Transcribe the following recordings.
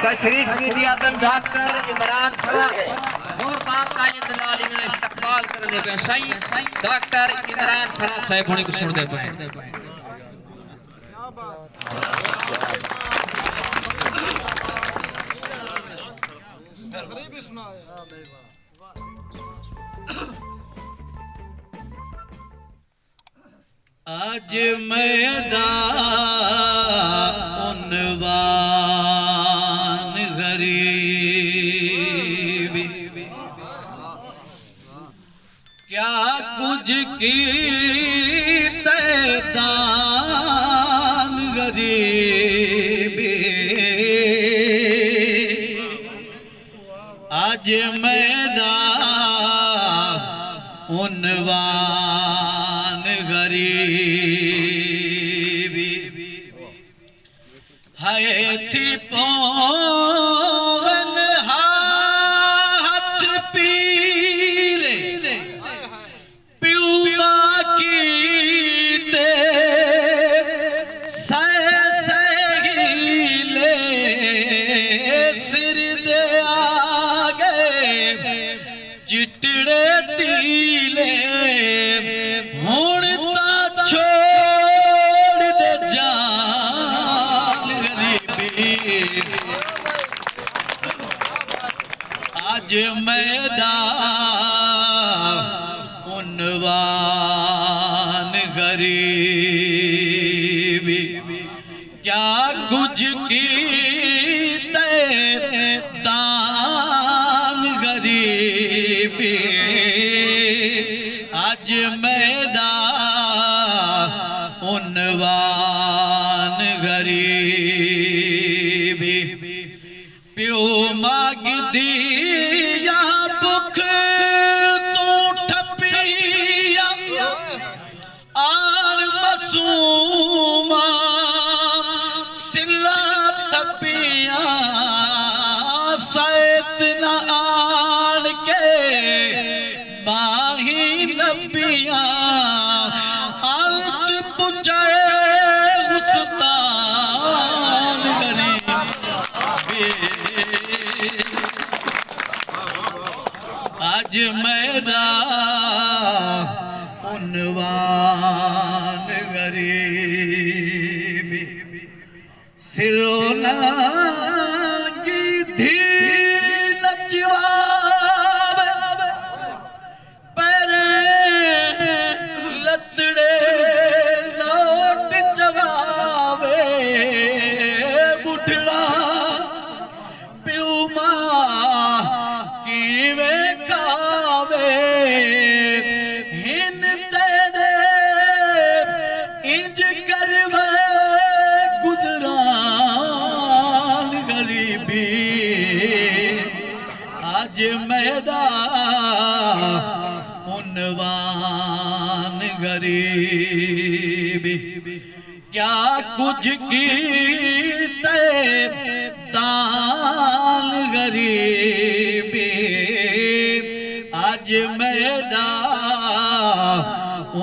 तशरीफ की दियातन डॉक्टर इमरान खान जोरदार तालीम दलाली में इस्तकबाल करने पे सही डॉक्टर इमरान खान साहब होने को सुन दे पे आज मैदान उन्वान गरीबी क्या कुछ की दान गरीबी आज मैदान उन्वान गरीबी है थी पौन हाथ पीले प्यूमा की ते सहीले सिर दे आगे चिटड़े तीले आज मैदान उन्वान गरीबी क्या कुछ की दान गरीबी आज मैदान उन्वान गरीबी प्यो माग दी भुख तू ठपिया आर मसूमा सिला ठपिया सैत न आन के बाही नबिया अंत पुचाए उस्तान गरीबी आज मैदान उन्वान गरीबी सिरोना की धी लचवाब पर लतड़े नोट चवावे बुढ़ड़ा प्यूमा कीवे हिन तेरे इंज करवे गुजरान गरीबी आज मैदान उन्वान गरीबी क्या कुछ की दान गरीबी आज मैदान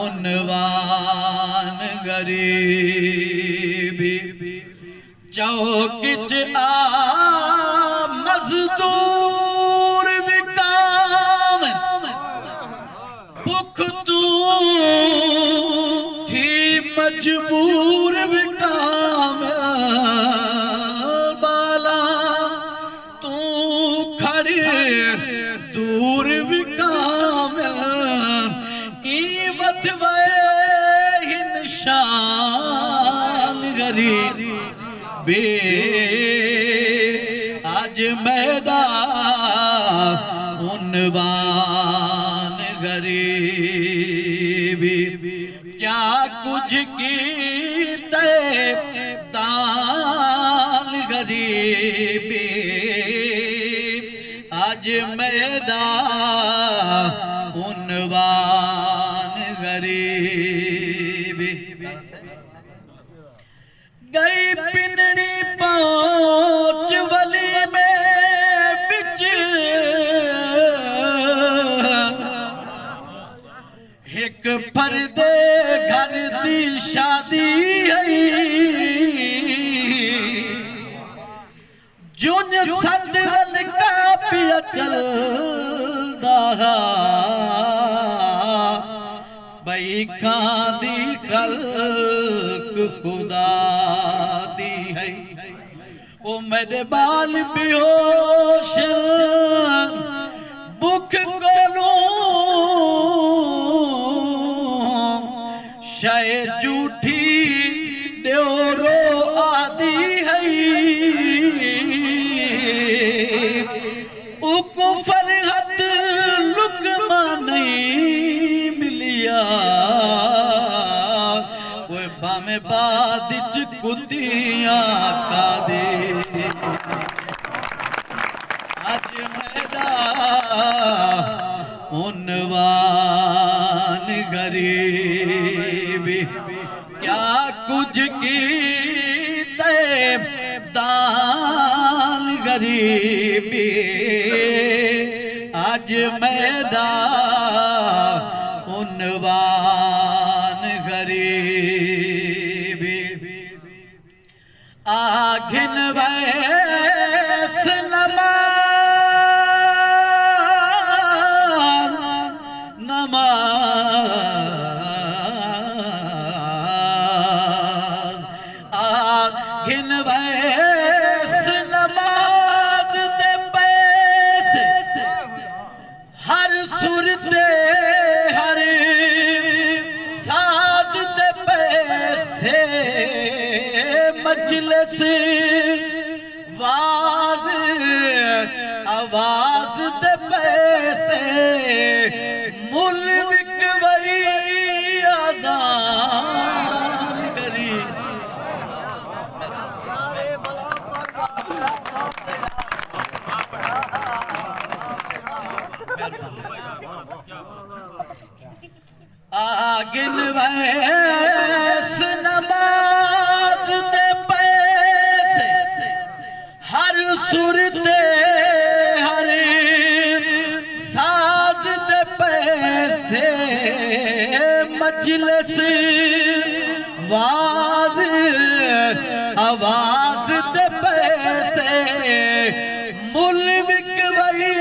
उन्वान गरीबी चौक च आ मजदूर विकाम भुख तू थी मजबूर विकाम बाला तू खड़ी दूर विकाम शान गरीबी आज मैदान उन्वान गरीबी क्या कुछ की दान गरीबी आज मैदान उन्वान गरीबी गई पिंडड़ी पहुंच वली में बिच एक फरदे घर दी शादी है जुन सदवन का पिया चल दहा बई खांदी खल्क खुदा दी है ओ मेरे बाल बेहोश बुख कोलू शायद झूठी ड्योरो आदि है उको फरहत लुकमा नहीं मिलिया वो बामे बाद च कुतियां का दे आज मेरा उन्वान गरीबी क्या कुछ की दान गरीबी आज मेरा उन्वान गरीबी आघिन वैस नमाज आघिन वैस नमाज दे पैसे हर सुरते हर साज दे पैसे मजलिस वाज आवाज दे पैसे मुल विकवई आजान करी आगिन वैस नमाज दे पैसे हर सुरते हर साज दे पैसे मजलिस वाज आवाज दे पैसे मुल विकवई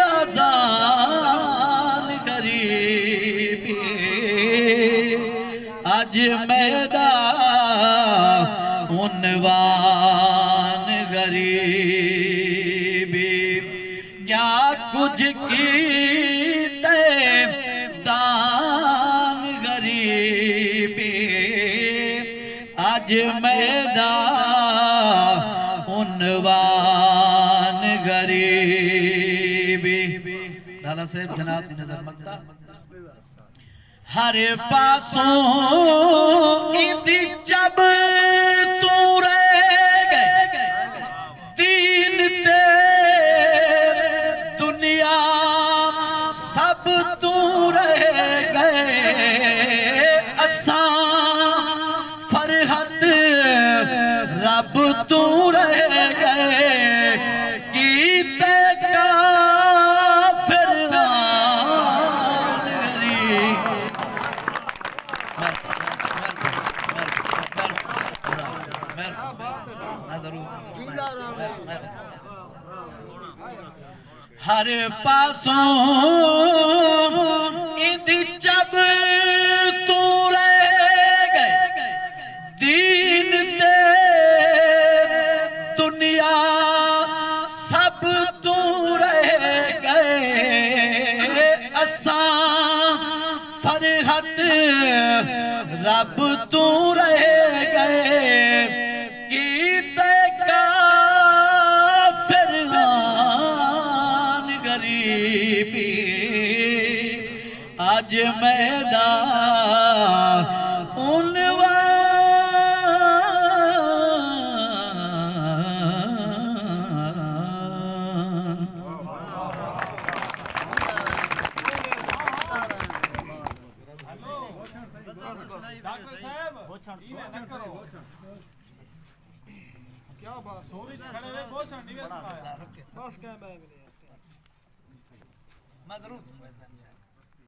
आजान गरीबी आज मेरा उन्वान गरीबी क्या कुछ की दान गरीबी आज मेरा उन्वान गरीबी लाला साहब जनाब दी नजर मकता हर पासों इंदी जब तू रह गए दीन ते दुनिया सब तू रह गए असा फरहत रब तू रह गए कीते का फिर हर पासों इंदी जब तू रह गए दीन ते दुनिया सब तू रह गए असा फरहत रब तू रह गए कीते का फिरहान गरीबी आज मेरा क्या बात थोड़ी खड़े रहे बहुत बस क्या मैं भी नहीं मैं जरूर